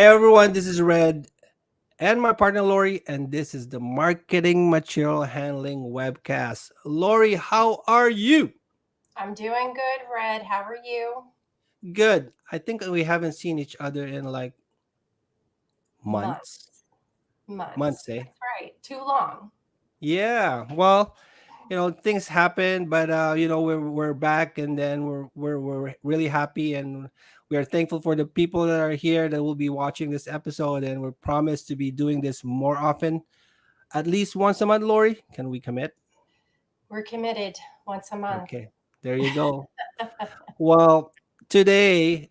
Hey everyone, this is Red and my partner Lorie, and this is the Marketing Material Handling Webcast. Lorie, how are you? I'm doing good, Red. How are you? Good. I think we haven't seen each other in like months. Months. Months, Months. eh? That's right. Too long. Yeah. Well, things happen, but we're back, and then we're really happy, and we are thankful for the people that are here that will be watching this episode, and we're promised to be doing this more often, at least once a month. Lorie, can we commit? We're committed once a month. Okay, there you go. Well, today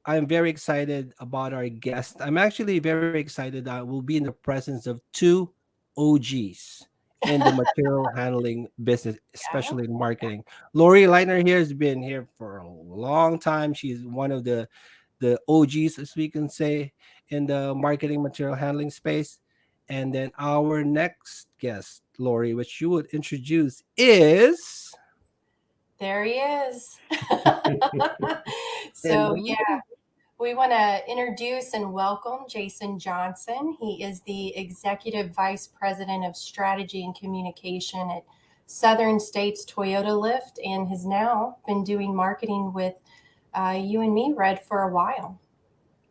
I'm very excited about our guest. I'm actually very excited that we'll be in the presence of two OGs in the material handling business, Yeah. especially in marketing. Lorie Leitner here has been here for a long time. She's one of the OGs, as we can say, in the marketing material handling space. And then our next guest, Lorie, which you would introduce, is There he is. So, hello. yeah, we want to introduce and welcome Jason Johnson. He is the Executive Vice President of Strategy and Communication at Southern States Toyotalift and has now been doing marketing with you and me, Red, for a while.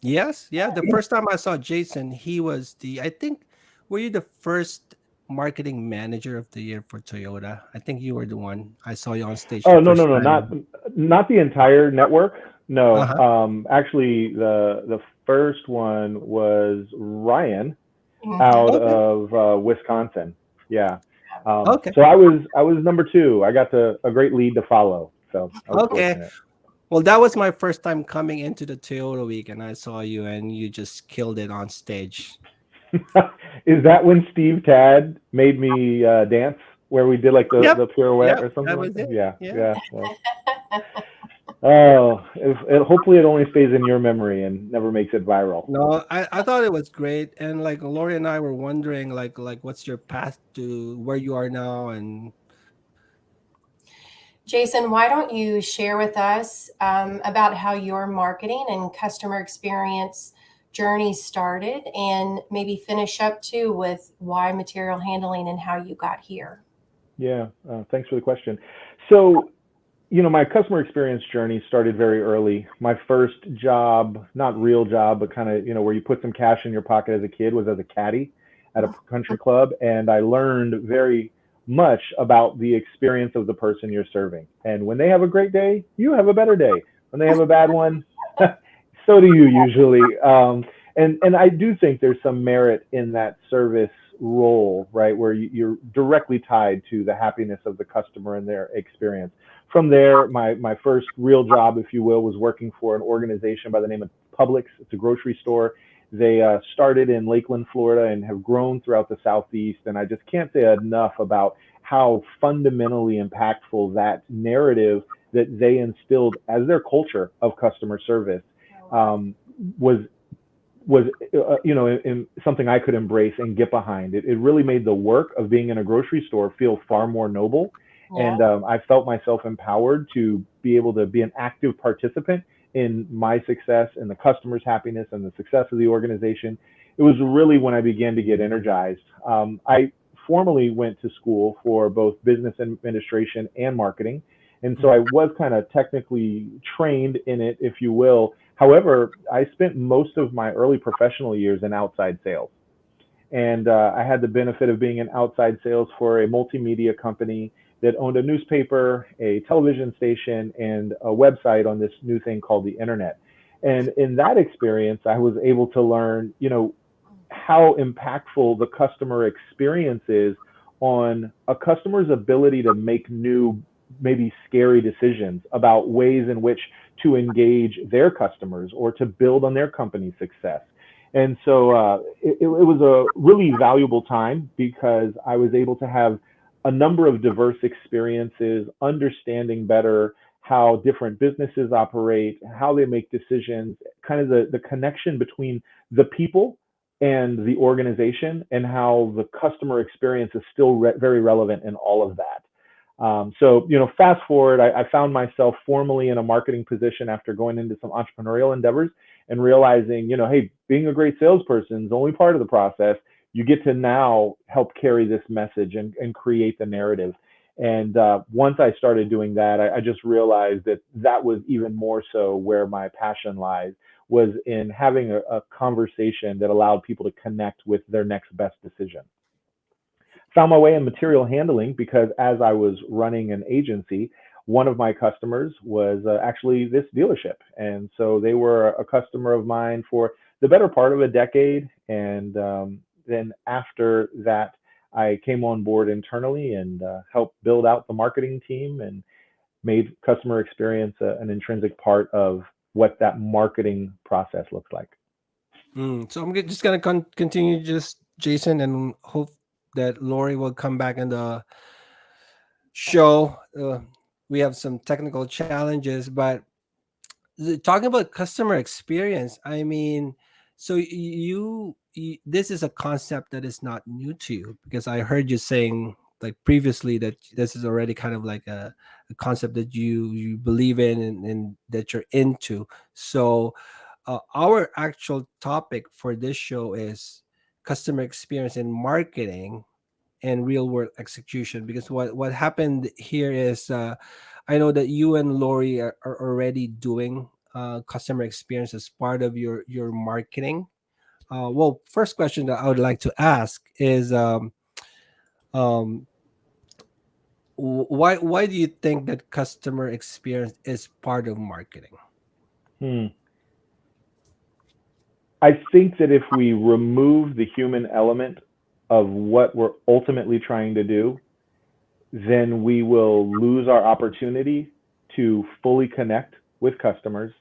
Yes, yeah. The first time I saw Jason, he was I think, were you the first marketing manager of the year for Toyota? I think you were the one. I saw you on stage the Oh, no, no, first no, not time. not the entire network. No, Uh-huh. actually, the first one was Ryan Hmm. out Okay. of Wisconsin. Yeah. Okay. So I was number two. I got a great lead to follow. So I was Okay. fortunate. Well, that was my first time coming into the Toyota week, and I saw you, and you just killed it on stage. Is that when Steve Tad made me dance, where we did like Yep. the pirouette Yep. or something That like was that? it. Yeah, Yeah. yeah. Well, oh, hopefully it only stays in your memory and never makes it viral. No, I thought it was great, and like Lori and I were wondering, like what's your path to where you are now, and Jason, why don't you share with us about how your marketing and customer experience journey started and maybe finish up too with why material handling and how you got here? Yeah, thanks for the question. So, my customer experience journey started very early. My first job, not real job, but kind of, where you put some cash in your pocket as a kid, was as a caddy at a country club. And I learned very much about the experience of the person you're serving. And when they have a great day, you have a better day. When they have a bad one, so do you usually. And I do think there's some merit in that service role, right, where you're directly tied to the happiness of the customer and their experience. From there, my first real job, if you will, was working for an organization by the name of Publix. It's a grocery store. They started in Lakeland, Florida, and have grown throughout the Southeast. And I just can't say enough about how fundamentally impactful that narrative that they instilled as their culture of customer service Oh, wow. um, was was something I could embrace and get behind. It really made the work of being in a grocery store feel far more noble, Yeah. and I felt myself empowered to be able to be an active participant in my success and the customer's happiness and the success of the organization. It was really when I began to get energized. I formally went to school for both business administration and marketing. And so I was kind of technically trained in it, if you will. However, I spent most of my early professional years in outside sales. And I had the benefit of being in outside sales for a multimedia company that owned a newspaper, a television station, and a website on this new thing called the internet. And in that experience, I was able to learn, how impactful the customer experience is on a customer's ability to make new, maybe scary decisions about ways in which to engage their customers or to build on their company's success. And so it was a really valuable time because I was able to have a number of diverse experiences, understanding better how different businesses operate, how they make decisions, kind of the connection between the people and the organization, and how the customer experience is still very relevant in all of that. So, fast forward, I found myself formally in a marketing position after going into some entrepreneurial endeavors. and realizing, hey, being a great salesperson is only part of the process. You get to now help carry this message and create the narrative. And once I started doing that, I just realized that that was even more so where my passion lies, was in having a conversation that allowed people to connect with their next best decision. Found my way in material handling because as I was running an agency, one of my customers was actually this dealership. And so they were a customer of mine for the better part of a decade. And then after that, I came on board internally and helped build out the marketing team and made customer experience an intrinsic part of what that marketing process looks like. So I'm just gonna continue, just Jason, and hope that Lori will come back in the show. We have some technical challenges, but talking about customer experience, I mean, so this is a concept that is not new to you, because I heard you saying like previously that this is already kind of like a concept that you believe in, and that you're into. So our actual topic for this show is customer experience in marketing and real world execution, because what happened here is, I know that you and Lori are already doing customer experience as part of your marketing. Well, first question that I would like to ask is, um, why do you think that customer experience is part of marketing? Hmm. I think that if we remove the human element of what we're ultimately trying to do, then we will lose our opportunity to fully connect with customers,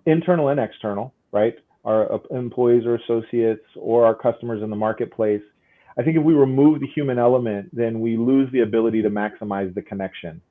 internal and external, right? Our employees or associates or our customers in the marketplace. I think if we remove the human element, then we lose the ability to maximize the connection.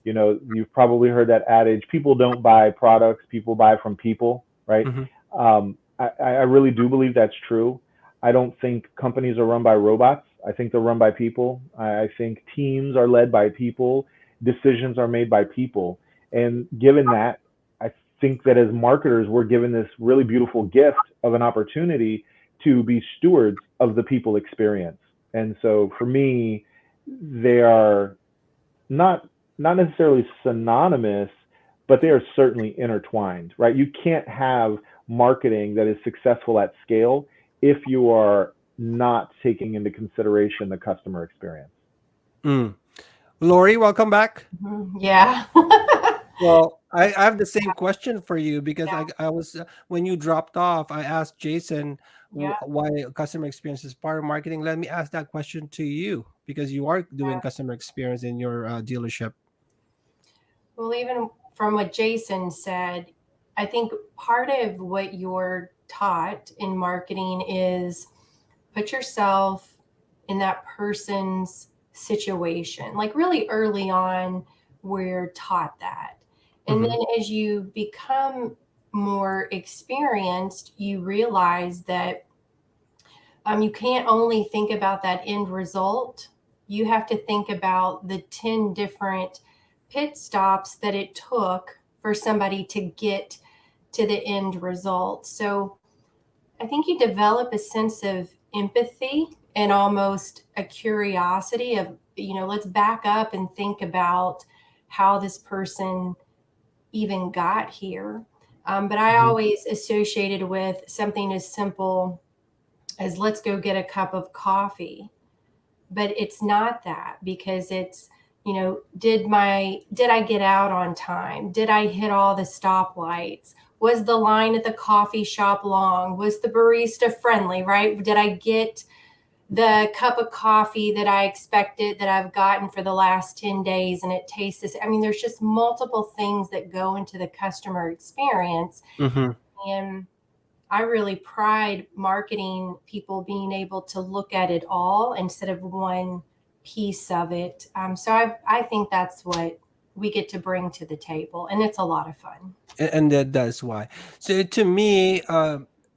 You've probably heard that adage: people don't buy products, people buy from people, right? Mm-hmm. I really do believe that's true. I don't think companies are run by robots. I think they're run by people. I think teams are led by people. Decisions are made by people. And given that, I think that as marketers, we're given this really beautiful gift of an opportunity to be stewards of the people experience. And so for me, they are not not necessarily synonymous, but they are certainly intertwined, right? You can't have marketing that is successful at scale if you are not taking into consideration the customer experience. Mm. Lori, welcome back. Yeah. Well, I have the same question for you, because I was, when you dropped off, I asked Jason Yeah. why customer experience is part of marketing. Let me ask that question to you, because you are doing customer experience in your dealership. Well, even from what Jason said, I think part of what you're taught in marketing is put yourself in that person's situation. Like really early on, we're taught that. And Mm-hmm. then as you become more experienced, you realize that you can't only think about that end result. You have to think about the 10 different pit stops that it took for somebody to get to the end result. So I think you develop a sense of empathy and almost a curiosity of, let's back up and think about how this person even got here. But I Mm-hmm. always associated with something as simple as let's go get a cup of coffee. But it's not that, because it's, did I get out on time? Did I hit all the stoplights? Was the line at the coffee shop long? Was the barista friendly, right? Did I get the cup of coffee that I expected, that I've gotten for the last 10 days, and it tastes this? I mean, there's just multiple things that go into the customer experience. Mm-hmm. And I really pride marketing people being able to look at it all instead of one piece of it. So I think that's what we get to bring to the table, and it's a lot of fun. And that's why. So to me,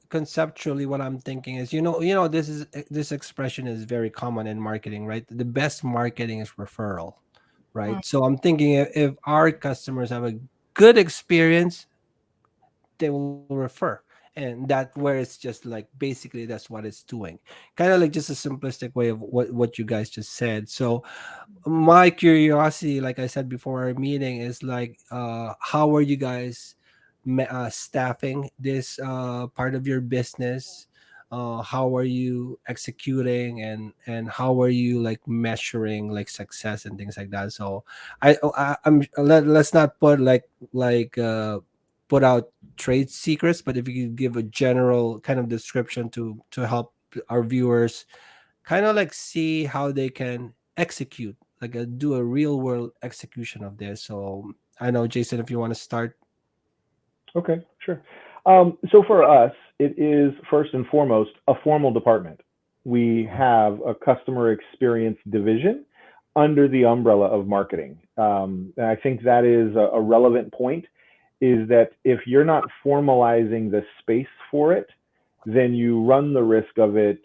conceptually, what I'm thinking is, this expression is very common in marketing, right? The best marketing is referral, Mm. right? So I'm thinking, if our customers have a good experience, they will refer. And that where it's just like basically that's what it's doing, kind of like just a simplistic way of what you guys just said. So my curiosity, like I said before our meeting, is like, how are you guys staffing this part of your business? How are you executing, and how are you like measuring like success and things like that? So let's not put put out trade secrets, but if you could give a general kind of description to help our viewers kind of like see how they can execute, like do a real world execution of this. So I know, Jason, if you want to start. Okay, sure. So for us, it is first and foremost a formal department. We have a customer experience division under the umbrella of marketing. And I think that is a relevant point, is that if you're not formalizing the space for it, then you run the risk of it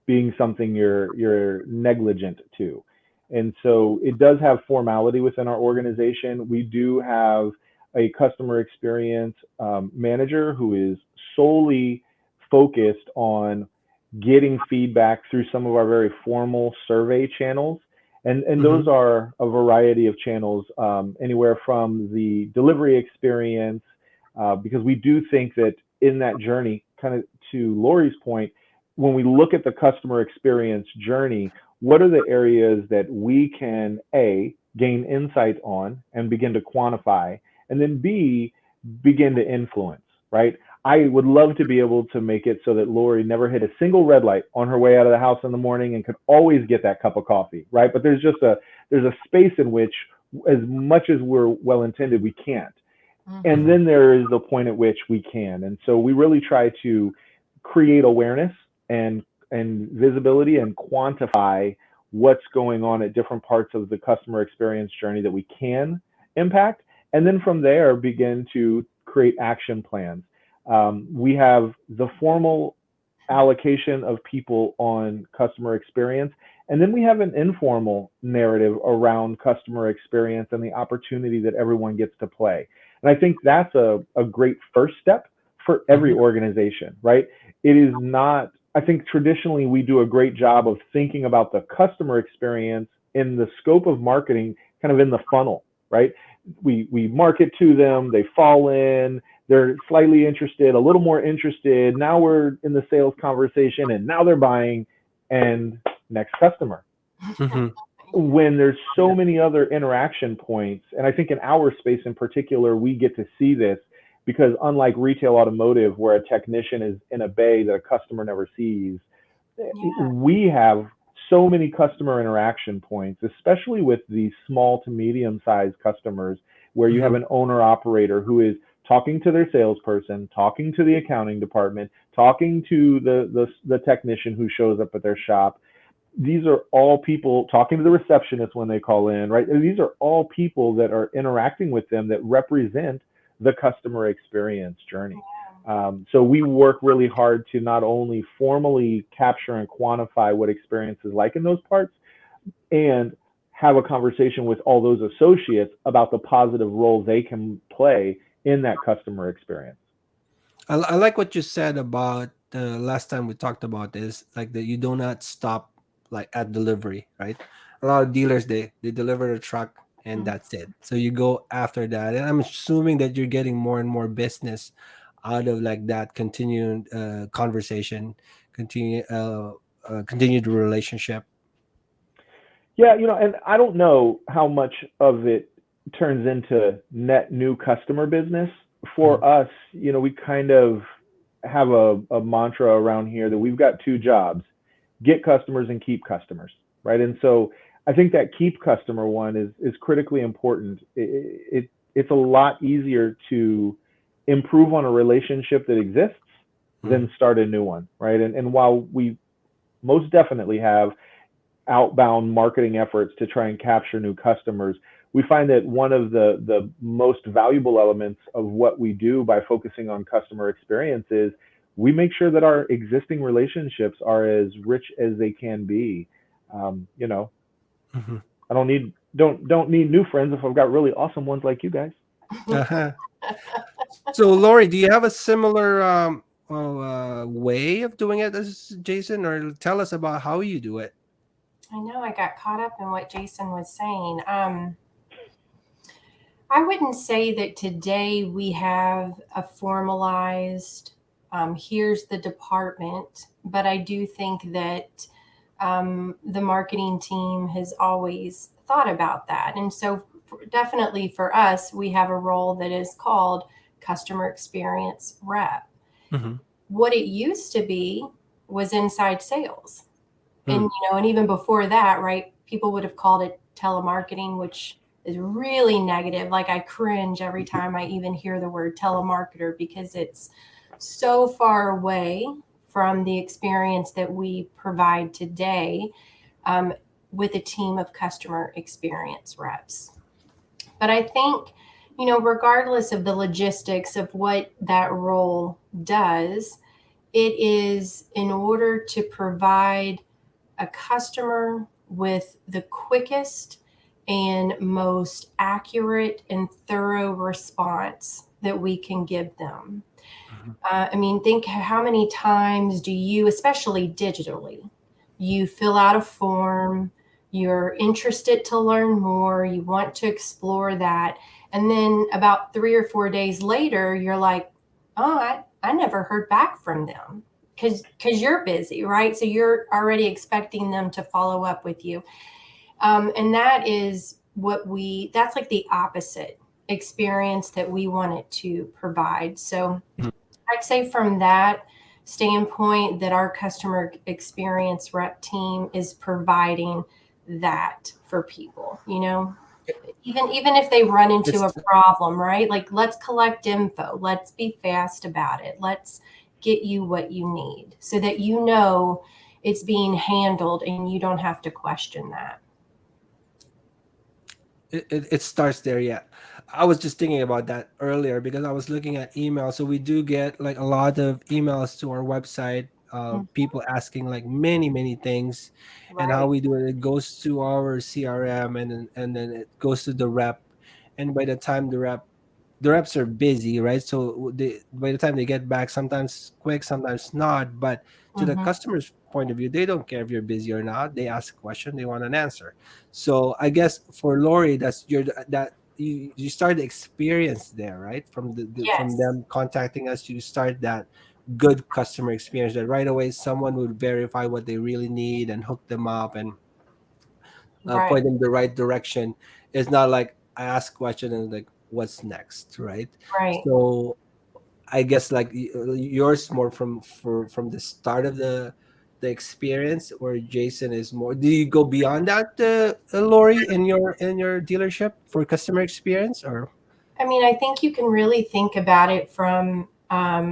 being something you're negligent to. And so it does have formality within our organization. We do have a customer experience manager who is solely focused on getting feedback through some of our very formal survey channels. And Mm-hmm. those are a variety of channels, anywhere from the delivery experience, because we do think that in that journey, kind of to Lori's point, when we look at the customer experience journey, what are the areas that we can A, gain insight on and begin to quantify, and then B, begin to influence, right? I would love to be able to make it so that Lorie never hit a single red light on her way out of the house in the morning and could always get that cup of coffee, right? But there's a space in which, as much as we're well intended, we can't. And Mm-hmm. then there is the point at which we can. And so we really try to create awareness and visibility and quantify what's going on at different parts of the customer experience journey that we can impact, and then from there begin to create action plans. We have the formal allocation of people on customer experience, and then we have an informal narrative around customer experience and the opportunity that everyone gets to play. And I think that's a great first step for every Mm-hmm. organization, right? It is not, I think traditionally we do a great job of thinking about the customer experience in the scope of marketing, kind of in the funnel, right? We market to them, they fall in, they're slightly interested, a little more interested. Now we're in the sales conversation and now they're buying, and next customer. Mm-hmm. When there's Yeah. so many other interaction points, and I think in our space in particular, we get to see this because unlike retail automotive, where a technician is in a bay that a customer never sees, Yeah. we have so many customer interaction points, especially with the small to medium sized customers, where you have Mm-hmm. an owner operator who is talking to their salesperson, talking to the accounting department, talking to the technician who shows up at their shop. These are all people talking to the receptionist when they call in, right? These are all people that are interacting with them that represent the customer experience journey. So we work really hard to not only formally capture and quantify what experience is like in those parts, and have a conversation with all those associates about the positive role they can play in that customer experience. I like what you said about the last time we talked about this, like that you do not stop like at delivery, right? A lot of dealers, they deliver the truck and Mm-hmm. that's it. So you go after that, and I'm assuming that you're getting more and more business out of like that continued conversation, continued relationship. Yeah, and I don't know how much of it turns into net new customer business. Mhm. For us, we kind of have a mantra around here that we've got two jobs: get customers and keep customers, right? And so I think that keep customer one is critically important. It's a lot easier to improve on a relationship that exists Mhm. than start a new one, right? And while we most definitely have outbound marketing efforts to try and capture new customers, we find that one of the most valuable elements of what we do by focusing on customer experience is we make sure that our existing relationships are as rich as they can be. You know, Mhm. I don't need new friends if I've got really awesome ones like you guys. Uh-huh. So, Lori, do you have a similar way of doing it as Jason, or tell us about how you do it? I know I got caught up in what Jason was saying. I wouldn't say that today we have a formalized, here's the department, but I do think that the marketing team has always thought about that. And so, definitely for us, we have a role that is called customer experience rep. Mm-hmm. What it used to be was inside sales. And, Mm. and even before that, right, people would have called it telemarketing, which is really negative. Like, I cringe every time I even hear the word telemarketer because it's so far away from the experience that we provide today, um, with a team of customer experience reps. But I think, regardless of the logistics of what that role does, it is in order to provide a customer with the quickest and most accurate and thorough response that we can give them. Mhm. I mean, think how many times do you, especially digitally, you fill out a form, you're interested to learn more, you want to explore that, and then about 3 or 4 days later, you're like, oh, I never heard back from them because you're busy, right? So you're already expecting them to follow up with you. And that is that's like the opposite experience that we wanted to provide. So I'd say from that standpoint that our customer experience rep team is providing that for people, even if they run into It's a problem, right? Like, let's collect info, let's be fast about it, let's get you what you need so that it's being handled and you don't have to question that. it starts there. Yeah, I was just thinking about that earlier because I was looking at email. So we do get like a lot of emails to our website, people asking like many things, and how Right. we do it. It goes to our CRM, and then it goes to the rep, and by the time the reps are busy, right? So by the time they get back, sometimes quick, sometimes not. But to the Mm-hmm. customer's point of view, they don't care if you're busy or not. They ask a question, they want an answer. So I guess for Lori, that's that you start the experience there, right? From from Yes. them contacting us, you start that good customer experience that right away someone would verify what they really need and hook them up and Right. point them the right direction. It's not like I ask question and like what's next, right? Right. So I guess like yours more from the start of the experience, or Jason is more. Do you go beyond that, Lori, in your dealership for customer experience, or? I mean, I think you can really think about it from,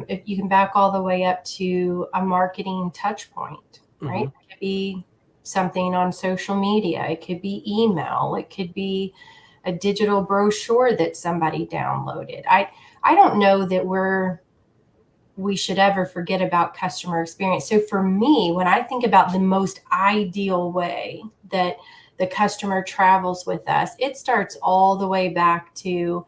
if you can back all the way up to a marketing touch point, right? Mm-hmm. It could be something on social media, it could be email, it could be a digital brochure that somebody downloaded. I don't know that we should ever forget about customer experience. So for me, when I think about the most ideal way that the customer travels with us, it starts all the way back to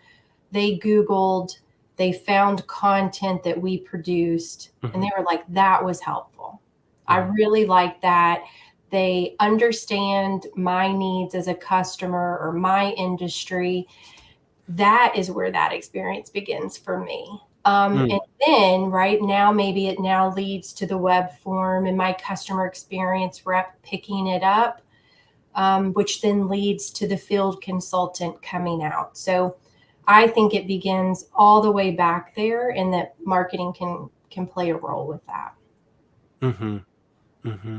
they Googled, they found content that we produced, and Mm-hmm. they were like, that was helpful. I Mm-hmm. really like that. They understand my needs as a customer or my industry. That is where that experience begins for me. And then, right now, maybe it now leads to the web form and my customer experience rep picking it up, which then leads to the field consultant coming out. So I think it begins all the way back there, and that marketing can play a role with that. Mm-hmm. Mm-hmm.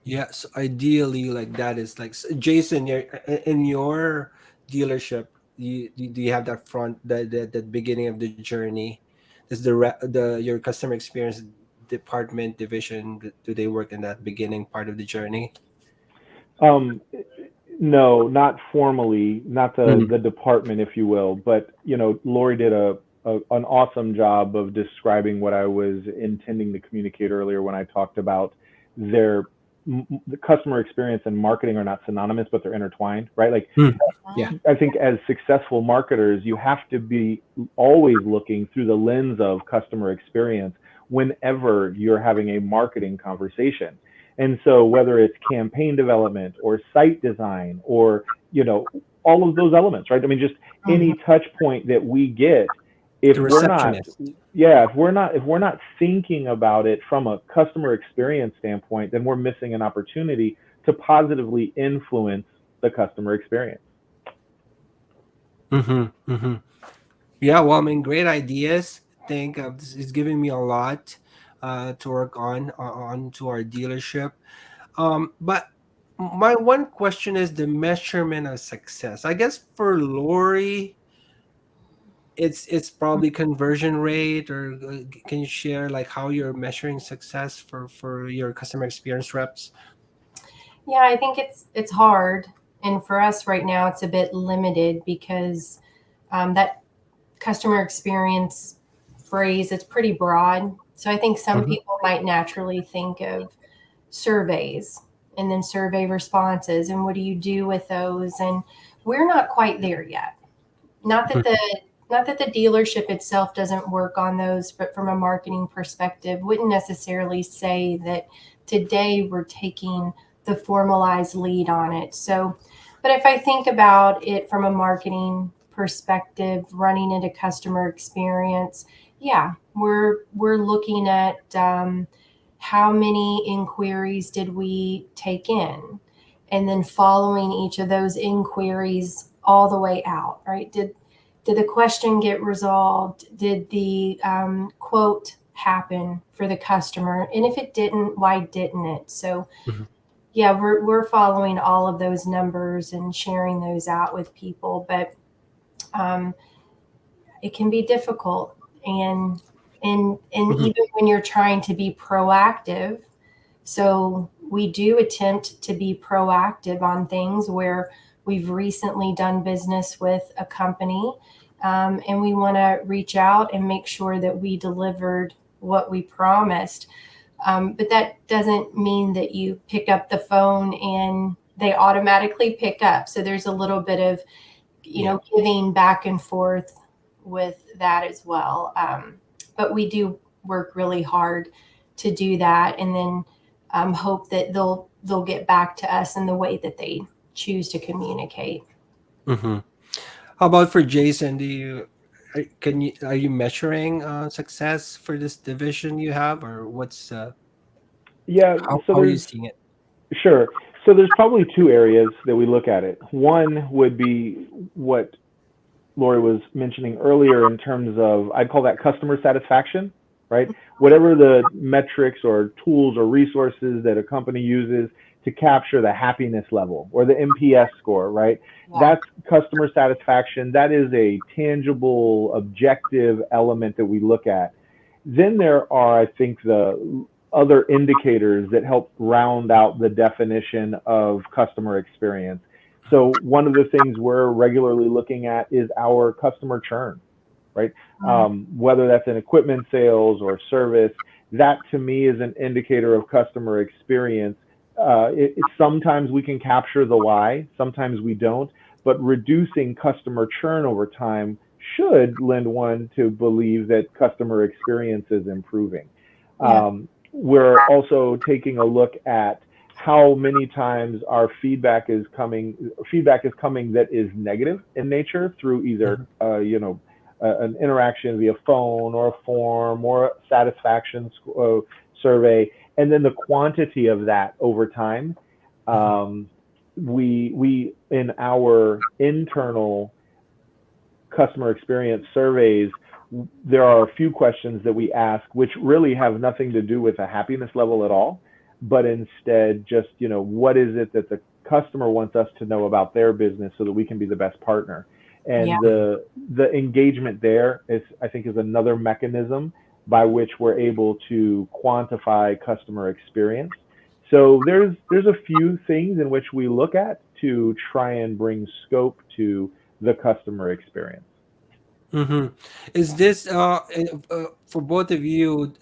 Yes, ideally, like that is like Jason. In your dealership. Do you have that front the beginning of the journey? Does the your customer experience department division, do they work in that beginning part of the journey? Um, no, not formally, not the Mm. the department, if you will, but Lori did an awesome job of describing what I was intending to communicate earlier when I talked about their the customer experience and marketing are not synonymous, but they're intertwined, right? Like, Yeah. I think as successful marketers, you have to be always looking through the lens of customer experience whenever you're having a marketing conversation. And so whether it's campaign development or site design or, all of those elements, right? I mean, just Mhm. any touch point that we get, if The we're not, receptionist. yeah, if we're not thinking about it from a customer experience standpoint, then we're missing an opportunity to positively influence the customer experience. Mm-hmm. Mm-hmm. Yeah, well, I mean, great ideas. I think this is giving me a lot to work on to our dealership. But my one question is the measurement of success. I guess for Lori, it's probably conversion rate, or can you share like how you're measuring success for your customer experience reps? Yeah, I think it's hard, and for us right now, it's a bit limited because that customer experience phrase it's pretty broad. So I think some Mm-hmm. people might naturally think of surveys and then survey responses and what do you do with those, and we're not quite there yet. Not that the not that the dealership itself doesn't work on those, but from a marketing perspective, wouldn't necessarily say that today we're taking the formalized lead on it. So, but if I think about it from a marketing perspective, running into customer experience, yeah, we're looking at how many inquiries did we take in, and then following each of those inquiries all the way out, right? Did the question get resolved? Did the quote happen for the customer? And if it didn't, why didn't it? So, Hmm. yeah, we're following all of those numbers and sharing those out with people, but um, it can be difficult. And Hmm. even when you're trying to be proactive, so we do attempt to be proactive on things where we've recently done business with a company, and we want to reach out and make sure that we delivered what we promised. But that doesn't mean that you pick up the phone and they automatically pick up. So there's a little bit of, Yeah. giving back and forth with that as well. But we do work really hard to do that, and then hope that they'll get back to us in the way that they choose to communicate. Hmm. How about for Jason? Are you measuring success for this division you have, or what's Yeah, so how are you there's seeing it? sure. So there's probably two areas that we look at it. One would be what Lorie was mentioning earlier in terms of, I'd call that customer satisfaction, right? Whatever the metrics or tools or resources that a company uses to capture the happiness level or the NPS score, right? Yeah. That's customer satisfaction. That is a tangible, objective element that we look at. Then there are, I think, the other indicators that help round out the definition of customer experience. So one of the things we're regularly looking at is our customer churn, right? Mm. Whether that's in equipment sales or service, that to me is an indicator of customer experience. Sometimes we can capture the why, sometimes we don't, but reducing customer churn over time should lend one to believe that customer experience is improving. Yeah. We're also taking a look at how many times our feedback is coming that is negative in nature through either Mhm. an interaction via phone or a form or a satisfaction survey, and then the quantity of that over time. Mhm. um, we in our internal customer experience surveys, there are a few questions that we ask which really have nothing to do with a happiness level at all, but instead just, what is it that the customer wants us to know about their business so that we can be the best partner. Yeah. And the engagement there is, I think, is another mechanism by which we're able to quantify customer experience. So there's a few things in which we look at to try and bring scope to the customer experience. Mm-hmm. Is this for both of you?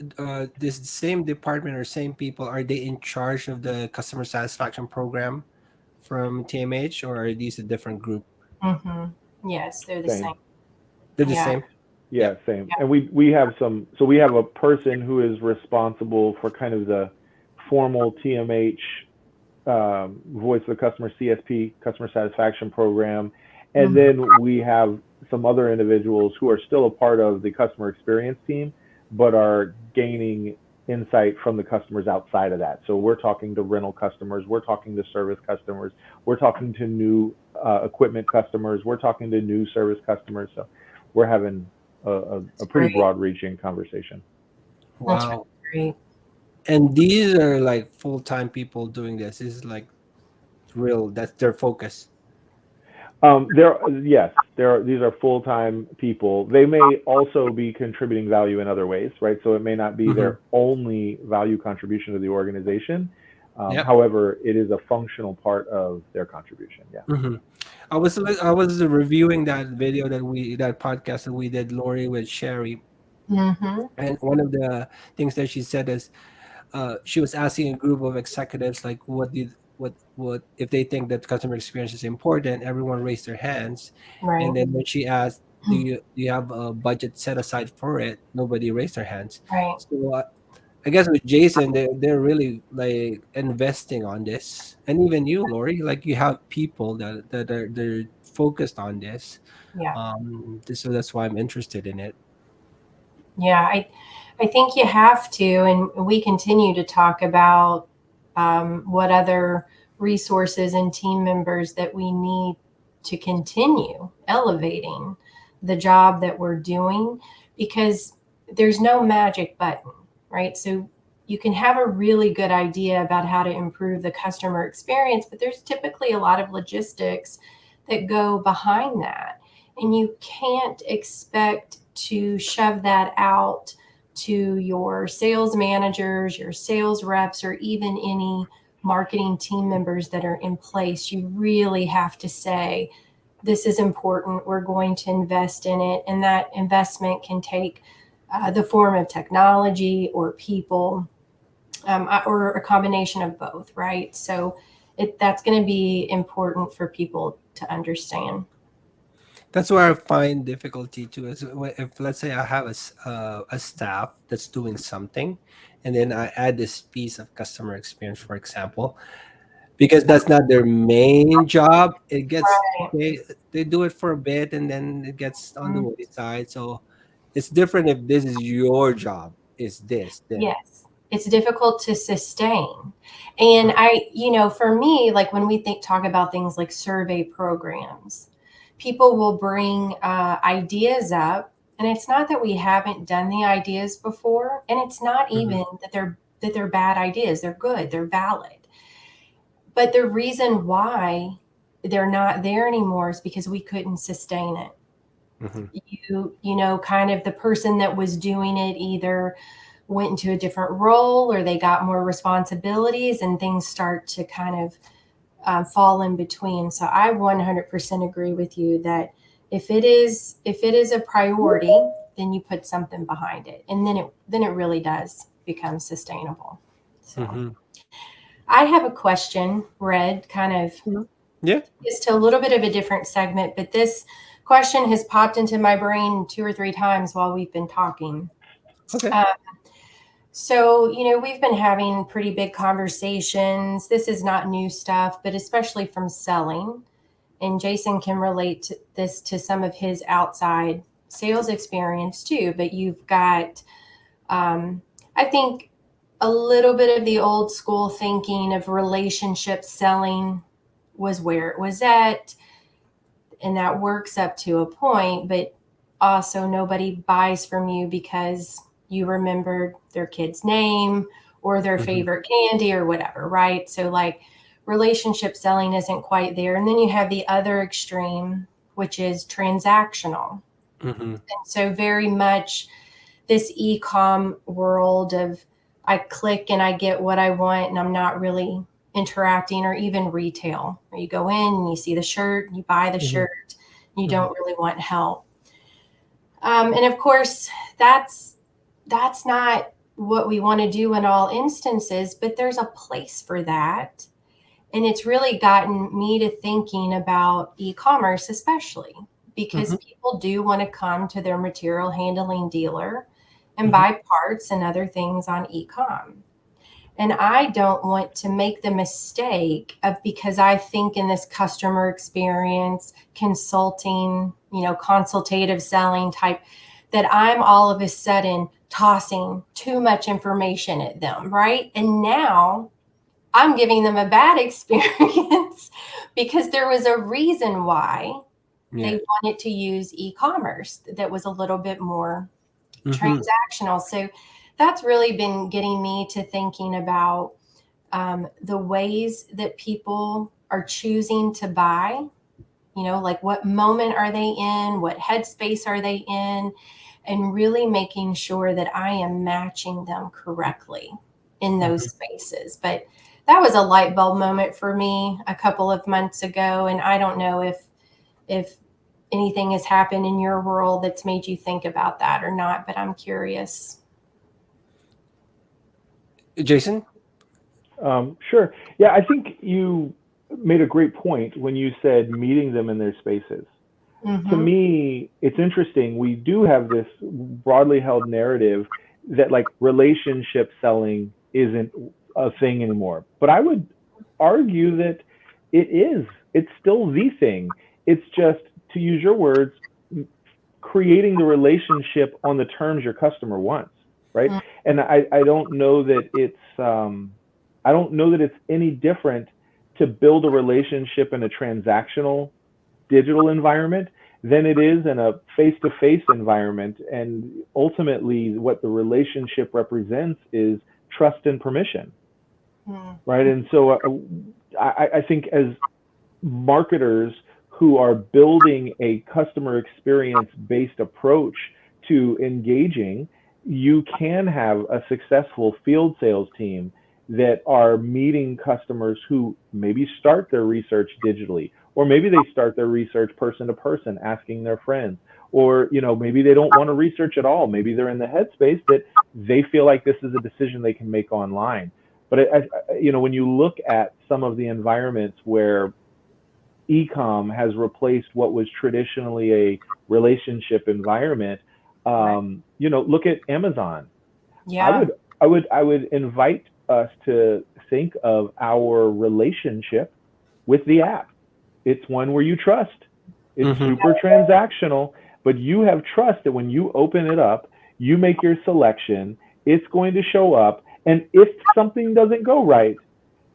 This same department or same people? Are they in charge of the customer satisfaction program from TMH, or are these a different group? Yes, they're the same. Same. They're the Yeah. same. Yeah, Yep. same. And we have some. So we have a person who is responsible for kind of the formal TMH voice of the customer CSP customer satisfaction program, and Mhm. then we have some other individuals who are still a part of the customer experience team, but are gaining insight from the customers outside of that. So we're talking to rental customers, we're talking to service customers, we're talking to new equipment customers, we're talking to new service customers. So we're having a That's pretty great. broad reaching conversation. That's Wow. really great. And these are like full time people doing this. This is like real. That's their focus. There, yes, there are, these are full-time people. They may also be contributing value in other ways, right? So it may not be Mm-hmm. their only value contribution to the organization. Yep. However, it is a functional part of their contribution. Yeah. Mm-hmm. I was reviewing that video that podcast that we did, Lorie with Sherry, Mm-hmm. and one of the things that she said is she was asking a group of executives like what if they think that customer experience is important. Everyone raised their hands, Right. and then when she asked, do you have a budget set aside for it, nobody raised their hands. Right. So I guess with Jason, they're really like investing on this, and even you, Lori, like you have people that are they're focused on this. Yeah. So that's why I'm interested in it. Yeah. I think you have to, and we continue to talk about what other resources and team members that we need to continue elevating the job that we're doing, because there's no magic button, right? So you can have a really good idea about how to improve the customer experience, but there's typically a lot of logistics that go behind that. And you can't expect to shove that out to your sales managers, your sales reps, or even any marketing team members that are in place. You really have to say, this is important. We're going to invest in it. And that investment can take the form of technology or people, or a combination of both, right? So that's going to be important for people to understand. That's where I find difficulty too. Is if let's say I have a staff that's doing something, and then I add this piece of customer experience, for example, because that's not their main job. It gets Right. they do it for a bit, and then it gets on the Mhm. wayside. So it's different if this is your job. Is this then? Yes, it's difficult to sustain. And for me, like when we talk about things like survey programs, people will bring ideas up, and it's not that we haven't done the ideas before, and it's not Mm-hmm. even that they're bad ideas. They're good, they're valid. But the reason why they're not there anymore is because we couldn't sustain it. Mm-hmm. Kind of the person that was doing it either went into a different role or they got more responsibilities, and things start to kind of fall in between. So I 100% agree with you that if it is a priority, then you put something behind it, and then it really does become sustainable. So Mm-hmm. I have a question, Red, kind of Yeah. is to a little bit of a different segment, but this question has popped into my brain two or three times while we've been talking. Okay. Uh, So, we've been having pretty big conversations. This is not new stuff, but especially from selling. And Jason can relate to this to some of his outside sales experience too. But you've got, I think, a little bit of the old school thinking of relationship selling was where it was at. And that works up to a point, but also nobody buys from you because you remembered their kid's name or their Mm-hmm. favorite candy or whatever, right? So, like, relationship selling isn't quite there. And then you have the other extreme, which is transactional. Mm-hmm. And so, very much this e-com world of I click and I get what I want and I'm not really interacting, or even retail where you go in and you see the shirt, you buy the Mm-hmm. shirt, you Mm-hmm. don't really want help. And of course, that's not what we want to do in all instances, but there's a place for that. And it's really gotten me to thinking about e-commerce, especially because Mm-hmm. people do want to come to their material handling dealer and Mm-hmm. buy parts and other things on e-com. And I don't want to make the mistake of, because I think in this customer experience, consulting, consultative selling type, that I'm all of a sudden tossing too much information at them, right? And now I'm giving them a bad experience because there was a reason why Yeah. they wanted to use e-commerce that was a little bit more Mm-hmm. transactional. So that's really been getting me to thinking about the ways that people are choosing to buy. Like what moment are they in? What headspace are they in? And really making sure that I am matching them correctly in those Mm-hmm. spaces. But that was a light bulb moment for me a couple of months ago. And I don't know if anything has happened in your world that's made you think about that or not, but I'm curious. Jason. Sure. Yeah, I think you made a great point when you said meeting them in their spaces. To Mm-hmm. me, it's interesting. We do have this broadly held narrative that like relationship selling isn't a thing anymore. But I would argue that it is. It's still the thing. It's just, to use your words, creating the relationship on the terms your customer wants, right? And I don't know that I don't know that it's any different to build a relationship in a transactional digital environment than it is in a face-to-face environment. And ultimately, what the relationship represents is trust and permission, right? Mm-hmm. And so I think as marketers who are building a customer experience based approach to engaging, you can have a successful field sales team that are meeting customers who maybe start their research digitally, or maybe they start their research person to person asking their friends, or maybe they don't want to research at all. Maybe they're in the headspace that they feel like this is a decision they can make online. But when you look at some of the environments where e-com has replaced what was traditionally a relationship environment. Right. Look at Amazon. I Yeah. would I would invite us to think of our relationship with the app. It's one where you trust. It's Mm-hmm. super transactional, but you have trust that when you open it up, you make your selection, it's going to show up. And if something doesn't go right,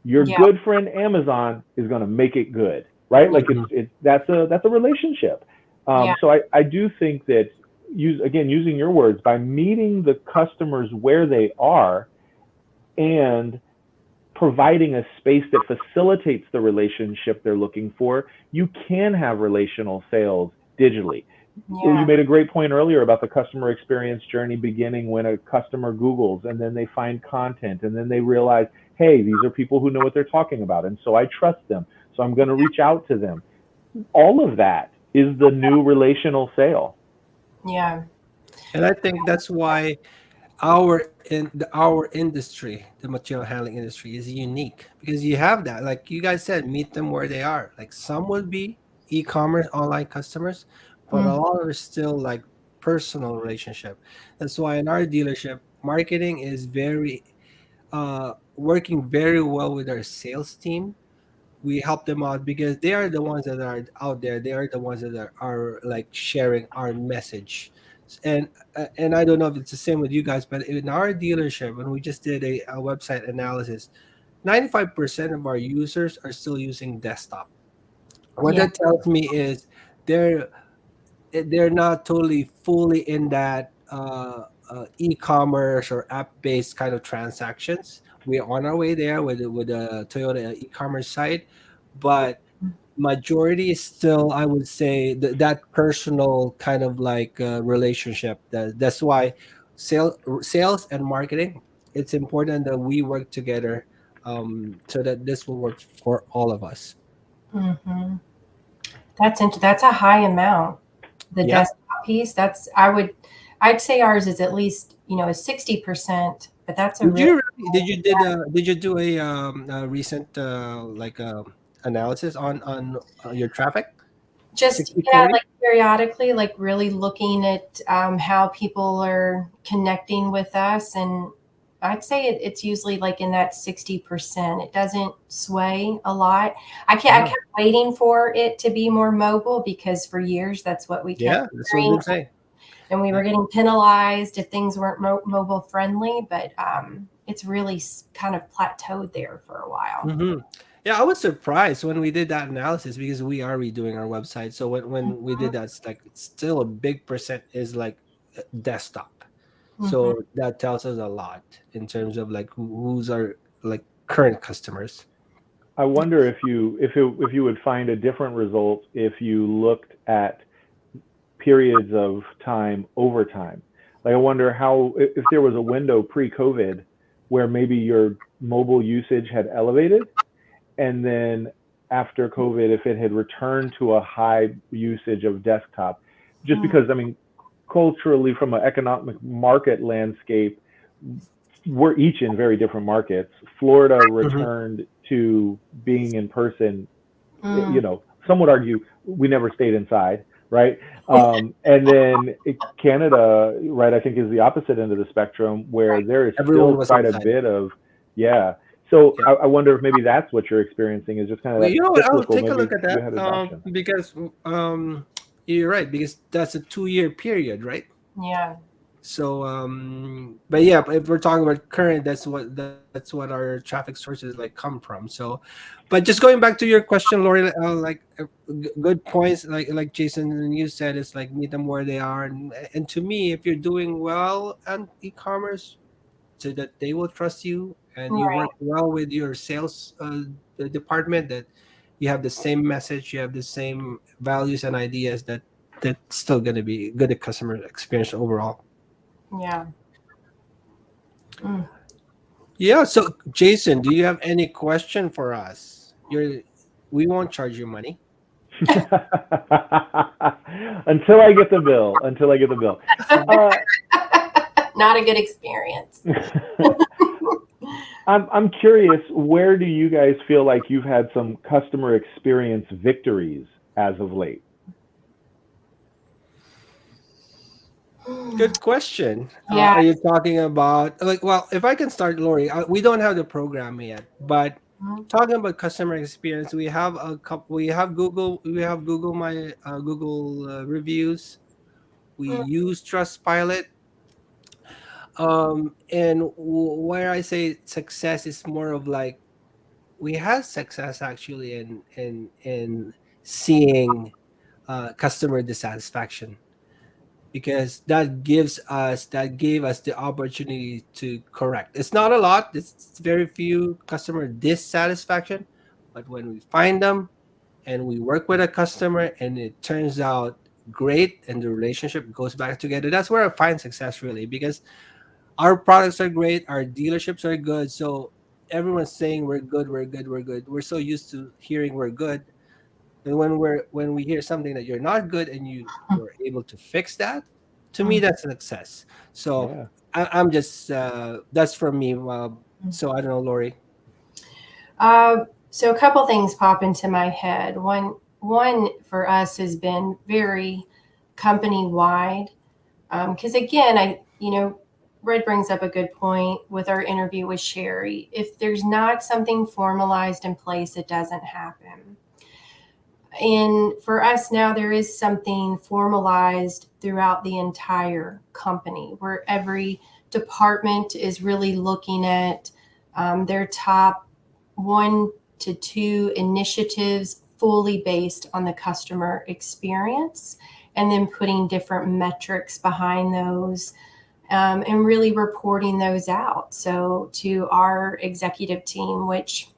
your Yeah. good friend Amazon is going to make it good, right? Yeah. Like Mm-hmm. that's a relationship. Yeah. So I do think that using your words, by meeting the customers where they are and providing a space that facilitates the relationship they're looking for, you can have relational sales digitally. You Yeah. made a great point earlier about the customer experience journey beginning when a customer Googles and then they find content and then they realize, hey, these are people who know what they're talking about. And so I trust them. So I'm going to reach out to them. All of that is the new relational sale. Yeah. And I think that's why our industry, the material handling industry, is unique because you have that. Like you guys said, meet them where they are. Like some would be e-commerce online customers, but a Mm. lot are still like personal relationship. That's why in our dealership, marketing is very working very well with our sales team. We help them out because they are the ones that are out there. They are the ones that are like sharing our message. And I don't know if it's the same with you guys, but in our dealership, when we just did a website analysis, 95% of our users are still using desktop. What Yeah. that tells me is they're they're not totally fully in that e-commerce or app-based kind of transactions. We're on our way there with a Toyota e-commerce site, but majority is still, I would say, that personal kind of like relationship. That's why sales and marketing. It's important that we work together, so that this will work for all of us. That's a high amount. The Yep. desktop. desktop piece, I'd say ours is at least, a 60%, but that's a Did really you did you do a recent analysis on your traffic? just, 60 yeah, 40. like periodically, like really looking at how people are connecting with us. And I'd say it's usually like in that 60%. It doesn't sway a lot. I Wow. kept waiting for it to be more mobile because for years that's what we kept Yeah, that's what we've hearing, been saying. and we Yeah. were getting penalized if things weren't mobile friendly. But it's really kind of plateaued there for a while. Hmm. Yeah, I was surprised when we did that analysis because we are redoing our website. So when we did that, it's still a big percent is like desktop. Hmm. So that tells us a lot in terms of like who's our like current customers. I wonder if you would find a different result if you looked at periods of time over time. Like I wonder how if there was a window pre-COVID where maybe your mobile usage had elevated, and then after COVID, if it had returned to a high usage of desktop, just because I mean, culturally from an economic market landscape, we're each in very different markets. Florida Hmm. returned to being in person. Mm. You know, some would argue we never stayed inside, right? And then Canada, right, I think is the opposite end of the spectrum where there is Everyone still was quite a inside. bit of, yeah. So Yeah. I wonder if maybe that's what you're experiencing is just kind of Well, that you know what? I'll cyclical. take a Maybe look at you that. had adoption. Because you're right because that's a 2 year period, right? Yeah. So but yeah, but if we're talking about current, that's what our traffic sources like come from. So, but just going back to your question, Lori, good points. Like Jason and you said, it's like meet them where they are, and to me, if you're doing well on e-commerce, so that they will trust you, and you Right. work well with your sales the department, that you have the same message, you have the same values and ideas, that's still going to be good customer experience overall. Yeah. Mm. Yeah. So, Jason, do you have any question for us? We won't charge you money. Until I get the bill. Until I get the bill. Uh, Not a good experience. I'm curious, where do you guys feel like you've had some customer experience victories as of late? Good question. Yeah. Are you talking about like? Well, if I can start, Lori, we don't have the program yet, but Mhm. talking about customer experience, we have a couple. We have Google my Google reviews. We use Trustpilot. And where I say success is more of like we have success actually in seeing customer dissatisfaction, because that gave us the opportunity to correct. It's not a lot. It's very few customer dissatisfaction, but when we find them and we work with a customer and it turns out great and the relationship goes back together, that's where I find success really, because our products are great, our dealerships are good, so everyone's saying we're good, we're good, we're good. We're so used to hearing we're good, and when we hear something that you're not good and you're able to fix that, to me that's a success. So Yeah. I'm just that's from me. So I don't know, Lori. Uh, so a couple things pop into my head. One for us has been very company wide, because again, Red brings up a good point with our interview with Sherry. If there's not something formalized in place, it doesn't happen. And for us now, there is something formalized throughout the entire company where every department is really looking at their top 1 to 2 initiatives fully based on the customer experience, and then putting different metrics behind those, and really reporting those out. So to our executive team, which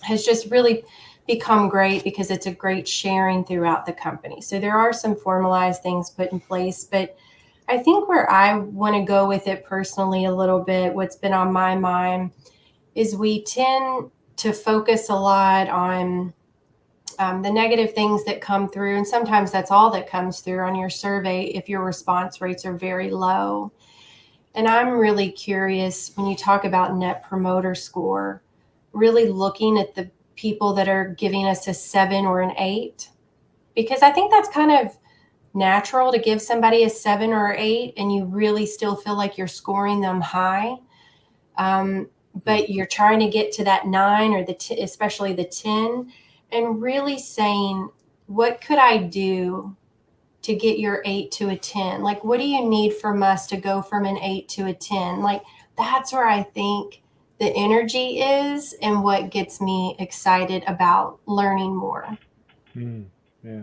has just really become great because it's a great sharing throughout the company. So there are some formalized things put in place, but I think where I want to go with it personally a little bit, what's been on my mind is we tend to focus a lot on the negative things that come through, and sometimes that's all that comes through on your survey if your response rates are very low. And I'm really curious when you talk about net promoter score, really looking at the people that are giving us a 7 or an 8, because I think that's kind of natural to give somebody a 7 or 8 and you really still feel like you're scoring them high. But you're trying to get to that 9 or especially the 10, and really saying, what could I do to get your 8 to a 10? Like, what do you need from us to go from an 8 to a 10? Like, that's where I think the energy is and what gets me excited about learning more. Yeah.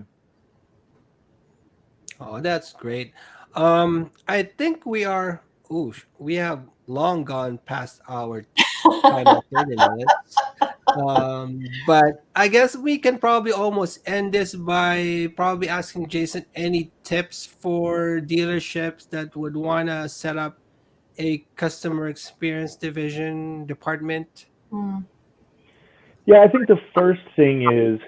Oh, that's great. I think we are. Ooh, we have long gone past our time of 30 minutes. But I guess we can probably almost end this by probably asking Jason any tips for dealerships that would want to set up a customer experience division department. Mm. Yeah, I think the first thing is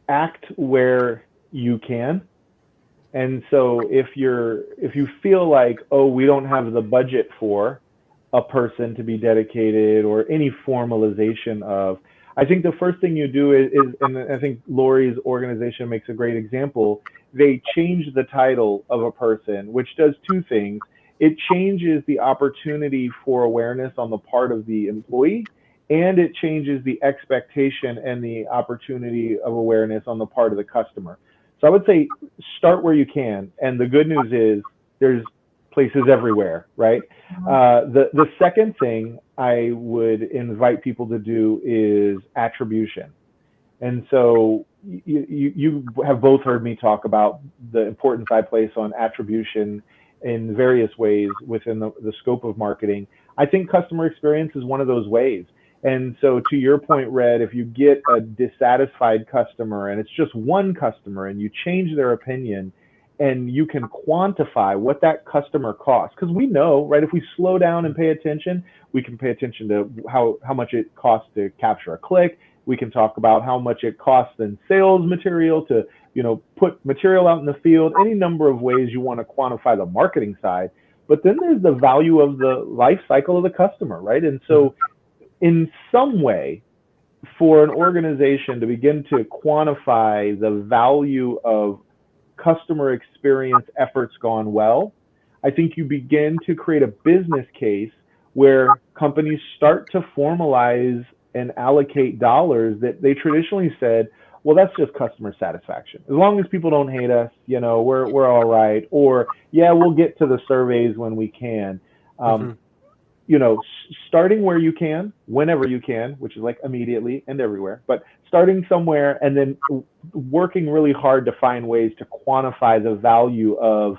act where you can. And so if you feel like, oh, we don't have the budget for a person to be dedicated or any formalization of, I think the first thing you do is and I think Lori's organization makes a great example. They change the title of a person, which does two things. It changes the opportunity for awareness on the part of the employee, and it changes the expectation and the opportunity of awareness on the part of the customer. So I would say start where you can. And the good news is there's places everywhere, right? The second thing I would invite people to do is attribution. And so you have both heard me talk about the importance I place on attribution in various ways within the scope of marketing. I think customer experience is one of those ways. And so to your point, Red, if you get a dissatisfied customer and it's just one customer and you change their opinion and you can quantify what that customer costs, because we know, right, if we slow down and pay attention, we can pay attention to how much it costs to capture a click. We can talk about how much it costs in sales material to, put material out in the field, any number of ways you want to quantify the marketing side. But then there's the value of the life cycle of the customer, right? And so in some way, for an organization to begin to quantify the value of customer experience efforts gone well, I think you begin to create a business case where companies start to formalize and allocate dollars that they traditionally said, well, that's just customer satisfaction. As long as people don't hate us, we're all right. Or, yeah, we'll get to the surveys when we can. Mhm. Starting where you can, whenever you can, which is like immediately and everywhere, but starting somewhere and then working really hard to find ways to quantify the value of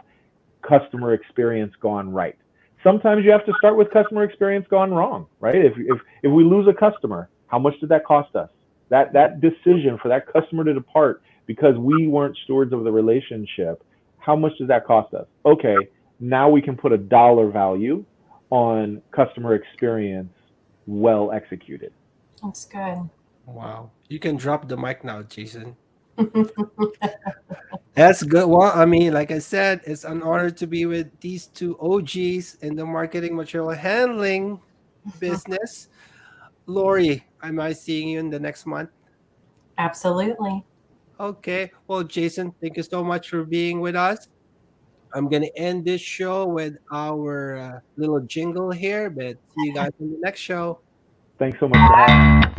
customer experience gone right. Sometimes you have to start with customer experience gone wrong, right? If we lose a customer, how much did that cost us? That decision for that customer to depart because we weren't stewards of the relationship, how much does that cost us? Okay, now we can put a dollar value on customer experience well executed. That's good. Wow. You can drop the mic now, Jason. That's good. Well, I mean, like I said, it's an honor to be with these two OGs in the marketing material handling business. Lori, am I seeing you in the next month? Absolutely. Okay. Well, Jason, thank you so much for being with us. I'm going to end this show with our little jingle here, but see you guys in the next show. Thanks so much for having me.